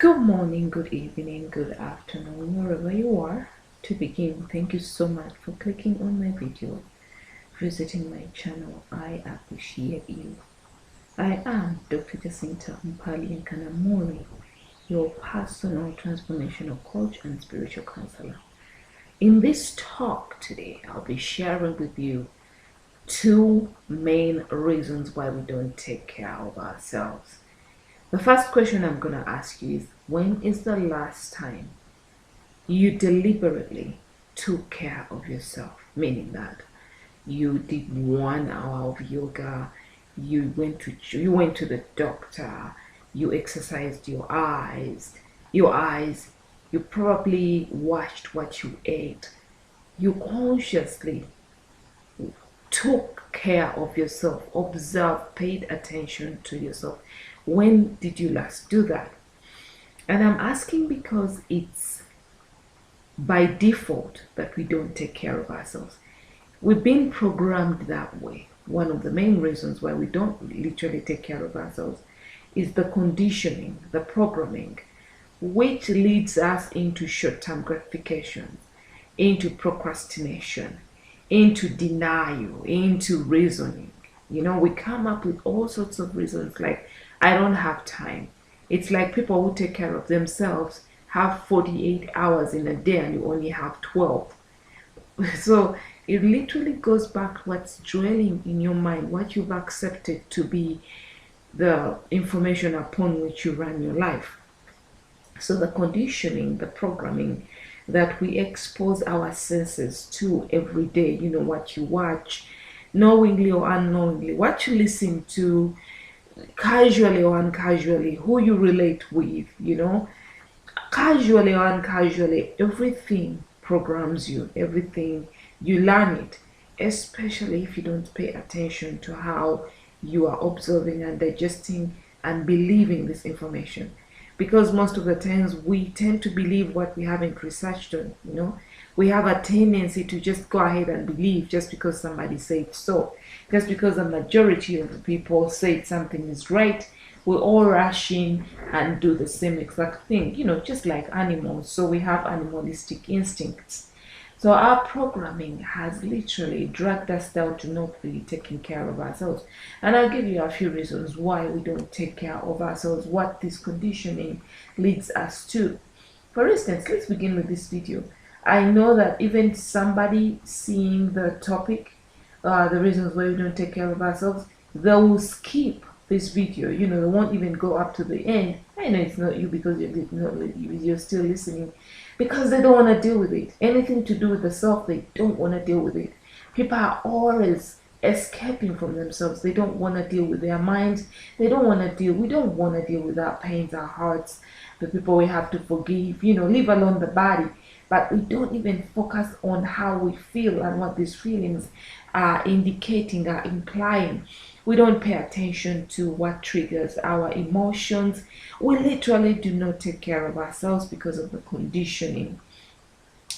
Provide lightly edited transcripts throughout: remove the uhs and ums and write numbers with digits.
Good morning, good evening, good afternoon, wherever you are. To begin, thank you so much for clicking on my video, visiting my channel. I appreciate you. I am Dr. Jacinta Mpali Nkanamori, your personal transformational coach and spiritual counselor. In this talk today, I'll be sharing with you two main reasons why we don't take care of ourselves. The first question I'm going to ask you is, when is the last time you deliberately took care of yourself? Meaning that you did 1 hour of yoga, you went to the doctor, you exercised your eyes, you probably watched what you ate. You consciously took care of yourself, observed, paid attention to yourself. When did you last do that? And I'm asking because it's by default that we don't take care of ourselves. We've been programmed that way. One of the main reasons why we don't literally take care of ourselves is the conditioning, the programming, which leads us into short-term gratification, into procrastination, into denial, into reasoning. We come up with all sorts of reasons like, I don't have time. It's like people who take care of themselves have 48 hours in a day and you only have 12. So it literally goes back to what's dwelling in your mind, what you've accepted to be the information upon which you run your life. So the conditioning, the programming that we expose our senses to every day, what you watch, knowingly or unknowingly, what you listen to, casually or uncasually, who you relate with, casually or uncasually, everything programs you, everything, you learn it, especially if you don't pay attention to how you are observing and digesting and believing this information. Because most of the times we tend to believe what we haven't researched on, We have a tendency to just go ahead and believe just because somebody said so. Just because the majority of the people say something is right, we all rush in and do the same exact thing, just like animals. So we have animalistic instincts. So our programming has literally dragged us down to not really taking care of ourselves. And I'll give you a few reasons why we don't take care of ourselves, what this conditioning leads us to. For instance, let's begin with this video. I know that even somebody seeing the topic, the reasons why we don't take care of ourselves, they will skip this video. They won't even go up to the end. I know it's not you because you're still listening, because they don't want to deal with it. Anything to do with the self, they don't want to deal with it. People are always escaping from themselves. They don't want to deal with their minds. We don't want to deal with our pains, our hearts, the people we have to forgive, leave alone the body. But we don't even focus on how we feel and what these feelings are indicating, are implying. We don't pay attention to what triggers our emotions. We literally do not take care of ourselves because of the conditioning.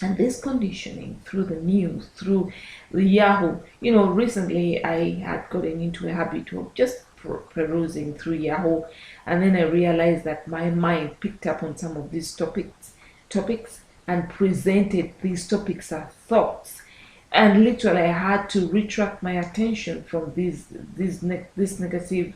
And this conditioning through the news, through the Yahoo. Recently I had gotten into a habit of just perusing through Yahoo, and then I realized that my mind picked up on some of these topics and presented these topics as thoughts. And literally I had to retract my attention from these negative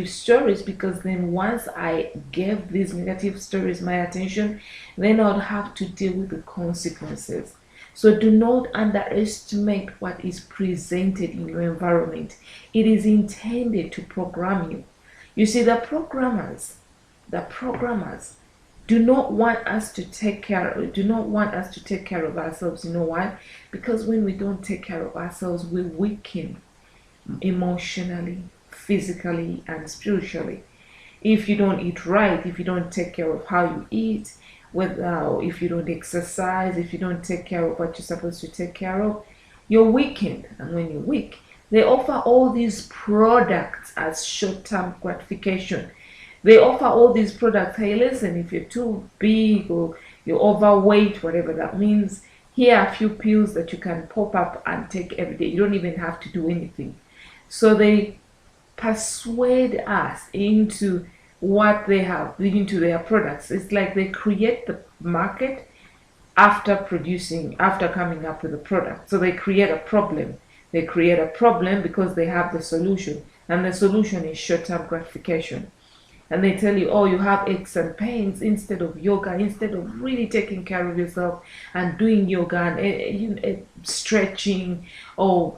stories, because then once I gave these negative stories my attention, then I would have to deal with the consequences. So do not underestimate what is presented in your environment. It is intended to program you. You see, the programmers do not want us to take care of ourselves. You know why? Because when we don't take care of ourselves, we weaken emotionally, physically, and spiritually. If you don't eat right, if you don't take care of how you eat, if you don't exercise, if you don't take care of what you're supposed to take care of, you're weakened. And when you're weak, they offer all these products as short-term gratification. They offer all these products. Hey, listen, if you're too big or you're overweight, whatever that means, here are a few pills that you can pop up and take every day. You don't even have to do anything. So they persuade us into what they have into their products. It's like they create the market after coming up with a product. So they create a problem. They create a problem because they have the solution, and the solution is short-term gratification. And they tell you, oh, you have aches and pains, instead of yoga, instead of really taking care of yourself and doing yoga and stretching, or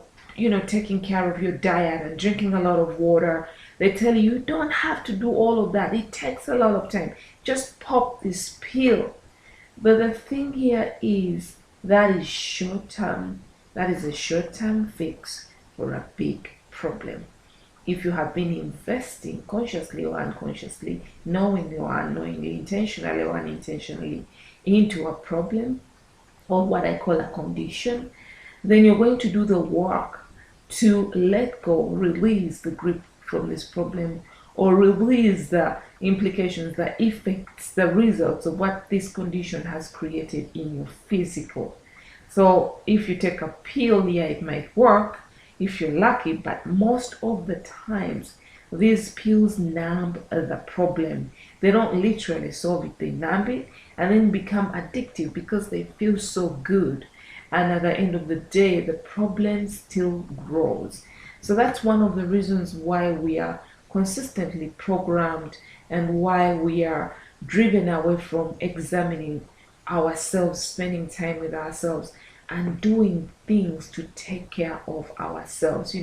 taking care of your diet and drinking a lot of water. They tell you don't have to do all of that. It takes a lot of time. Just pop this pill. But the thing here is that is short term. That is a short term fix for a big problem. If you have been investing consciously or unconsciously, knowingly or unknowingly, intentionally or unintentionally, into a problem or what I call a condition, then you're going to do the work to let go, release the grip from this problem, or release the implications, the effects, the results of what this condition has created in your physical. So if you take a pill, yeah, it might work if you're lucky, but most of the times these pills numb the problem. They don't literally solve it, they numb it and then become addictive because they feel so good. And at the end of the day, the problem still grows. So that's one of the reasons why we are consistently programmed and why we are driven away from examining ourselves, spending time with ourselves, and doing things to take care of ourselves.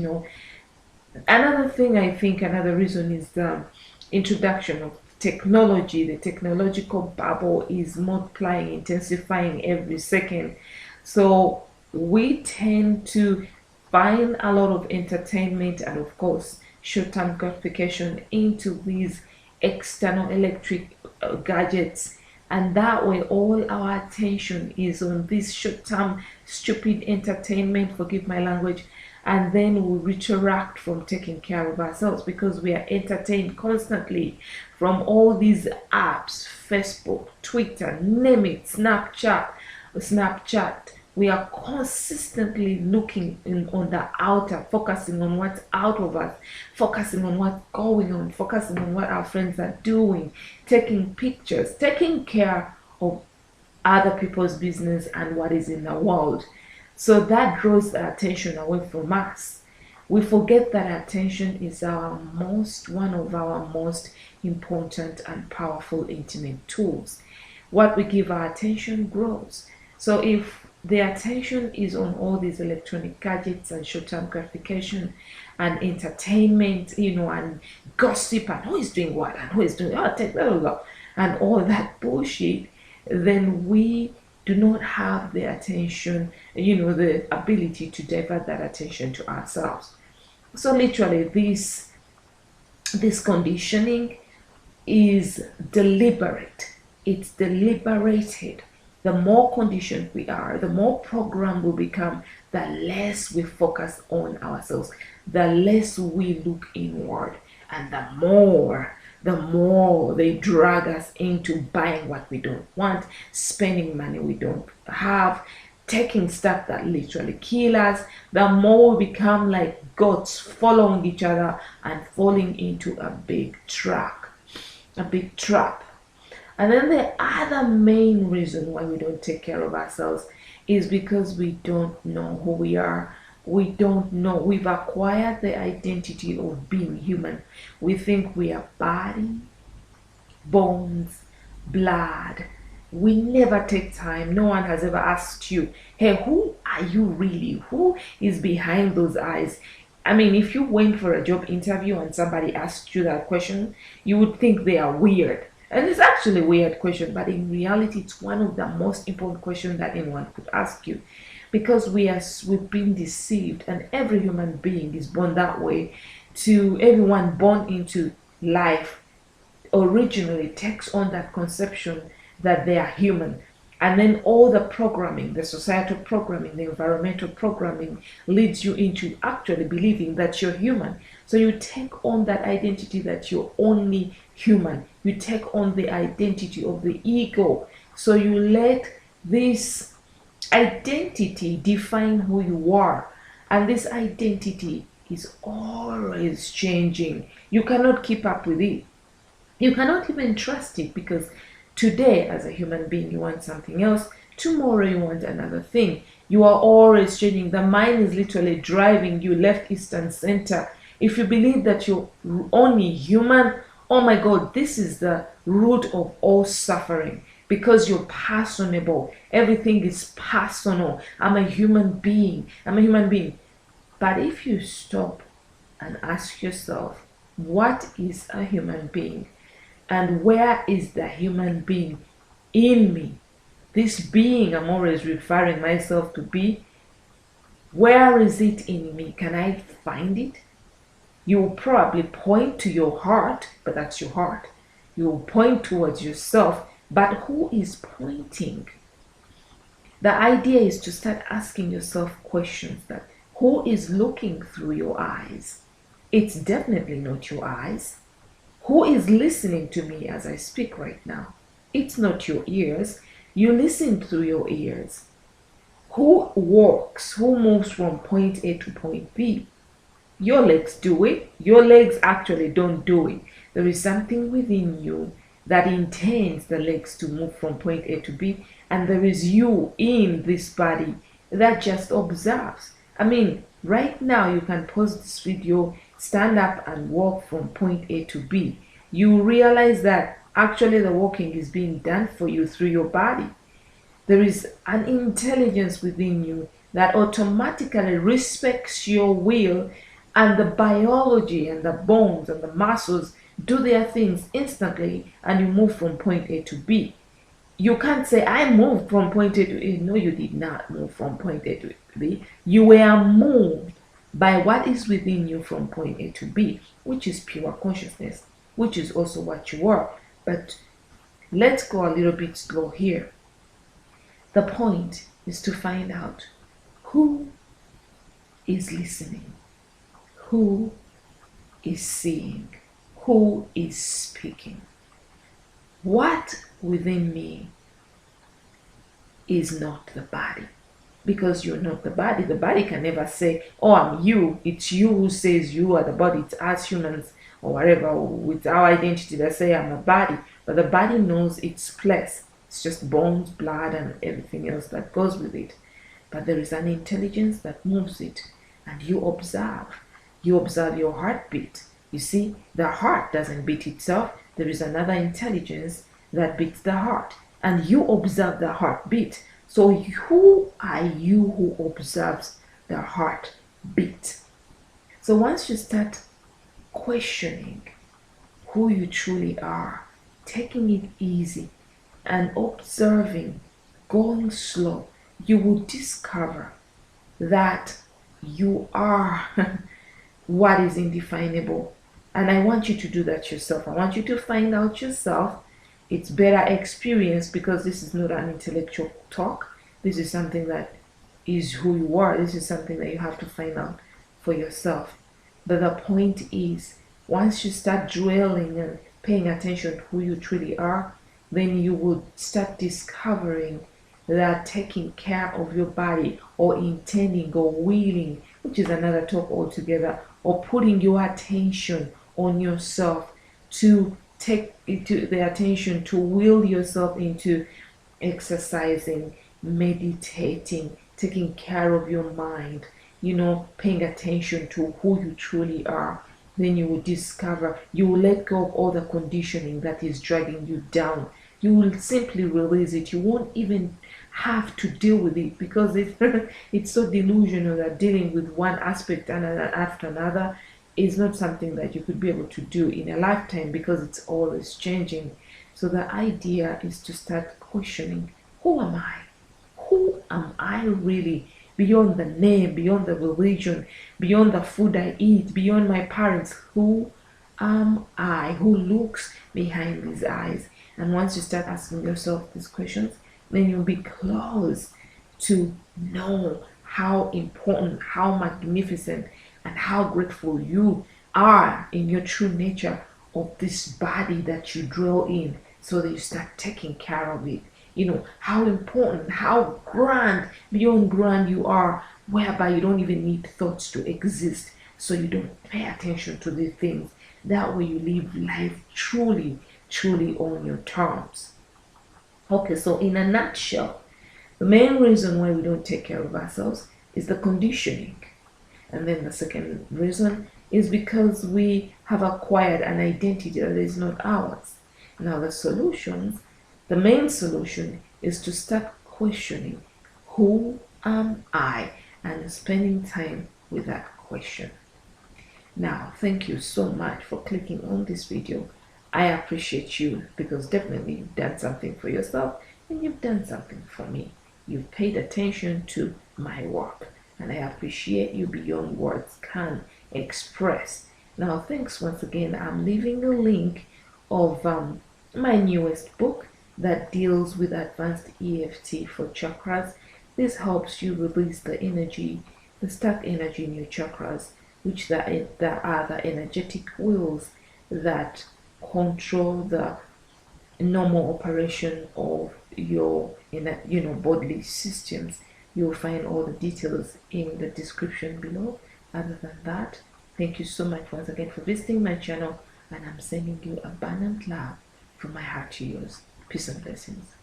Another thing, I think another reason is the introduction of technology. The technological bubble is multiplying, intensifying every second. So we tend to find a lot of entertainment and, of course, short-term gratification into these external electric gadgets, and that way all our attention is on this short-term stupid entertainment, forgive my language, and then we retract from taking care of ourselves because we are entertained constantly from all these apps, Facebook, Twitter, name it, Snapchat. We are consistently looking on the outer, focusing on what's out of us, focusing on what's going on, focusing on what our friends are doing, taking pictures, taking care of other people's business and what is in the world. So that draws the attention away from us. We forget that attention is one of our most important and powerful intimate tools. What we give our attention grows. So if the attention is on all these electronic gadgets and short-term gratification and entertainment, and gossip and who is doing what and who is doing, take that and all that bullshit, then we do not have the attention, the ability to divert that attention to ourselves. So literally this conditioning is deliberate. It's deliberated. The more conditioned we are, the more programmed we become, the less we focus on ourselves, the less we look inward, and the more they drag us into buying what we don't want, spending money we don't have, taking stuff that literally kill us, the more we become like goats following each other and falling into a big trap. And then the other main reason why we don't take care of ourselves is because we don't know who we are. We don't know. We've acquired the identity of being human. We think we are body, bones, blood. We never take time. No one has ever asked you, hey, who are you really? Who is behind those eyes? I mean, if you went for a job interview and somebody asked you that question, you would think they are weird. And it's actually a weird question, but in reality, it's one of the most important questions that anyone could ask you. Because we've been deceived, and every human being is born that way. Everyone born into life originally takes on that conception that they are human. And then all the programming, the societal programming, the environmental programming leads you into actually believing that you're human. So you take on that identity that you're only human. You take on the identity of the ego. So you let this identity define who you are. And this identity is always changing. You cannot keep up with it. You cannot even trust it, because today as a human being you want something else, tomorrow you want another thing. You are always changing. The mind is literally driving you left, east, and center. If you believe that you're only human, oh my God, this is the root of all suffering, because you're personable. Everything is personal. I'm a human being. I'm a human being. But if you stop and ask yourself, what is a human being? And where is the human being in me? This being I'm always referring myself to be, where is it in me? Can I find it? You will probably point to your heart, but that's your heart. You will point towards yourself, but who is pointing? The idea is to start asking yourself questions that who is looking through your eyes? It's definitely not your eyes. Who is listening to me as I speak right now? It's not your ears. You listen through your ears. Who walks, who moves from point A to point B? Your legs do it. Your legs actually don't do it. There is something within you that intends the legs to move from point A to B, and there is you in this body that just observes. I mean, right now you can pause this video, stand up and walk from point A to B. You realize that actually the walking is being done for you through your body. There is an intelligence within you that automatically respects your will, and the biology and the bones and the muscles do their things instantly, and you move from point A to B. You can't say, I moved from point A to A. No, you did not move from point A to B. You were moved by what is within you from point A to B, which is pure consciousness, which is also what you are. But let's go a little bit slow here. The point is to find out who is listening, who is seeing, who is speaking. What within me is not the body, because you're not the body. The body can never say, oh, I'm you. It's you who says you are the body. It's us humans or whatever with our identity that say I'm a body. But the body knows its place. It's just bones, blood, and everything else that goes with it. But there is an intelligence that moves it, and you observe. You observe your heartbeat. You see, the heart doesn't beat itself. There is another intelligence that beats the heart, and you observe the heartbeat. So who are you who observes the heartbeat? So once you start questioning who you truly are, taking it easy and observing, going slow, you will discover that you are what is indefinable. And I want you to do that yourself. I want you to find out yourself. It's better experience, because this is not an intellectual talk. This is something that is who you are. This is something that you have to find out for yourself. But the point is, once you start dwelling and paying attention to who you truly are, then you will start discovering that taking care of your body, or intending or willing, which is another talk altogether, or putting your attention on yourself, to take into the attention to will yourself into exercising, meditating, taking care of your mind, paying attention to who you truly are. Then you will discover, you will let go of all the conditioning that is dragging you down. You will simply release it. You won't even have to deal with it, because it's so delusional that dealing with one aspect and after another is not something that you could be able to do in a lifetime, because it's always changing. So the idea is to start questioning, who am I? Who am I really? Beyond the name, beyond the religion, beyond the food I eat, beyond my parents, who am I? Who looks behind these eyes? And once you start asking yourself these questions, then you'll be close to know how important, how magnificent, and how grateful you are in your true nature of this body that you dwell in, so that you start taking care of it. How important, how grand, beyond grand you are, whereby you don't even need thoughts to exist, so you don't pay attention to these things. That way you live life truly truly on your terms. Okay, so in a nutshell, the main reason why we don't take care of ourselves is the conditioning. And then the second reason is because we have acquired an identity that is not ours. Now, the main solution is to start questioning, who am I? And spending time with that question. Now, thank you so much for clicking on this video. I appreciate you because definitely you've done something for yourself and you've done something for me. You've paid attention to my work and I appreciate you beyond words can express. Now, thanks once again. I'm leaving a link of my newest book that deals with advanced EFT for chakras. This helps you release the energy, the stuck energy in your chakras, which there are the energetic wheels that control the normal operation of your bodily systems. You'll find all the details in the description below. Other than that, thank you so much once again for visiting my channel, and I'm sending you abundant love from my heart to yours. Peace and blessings.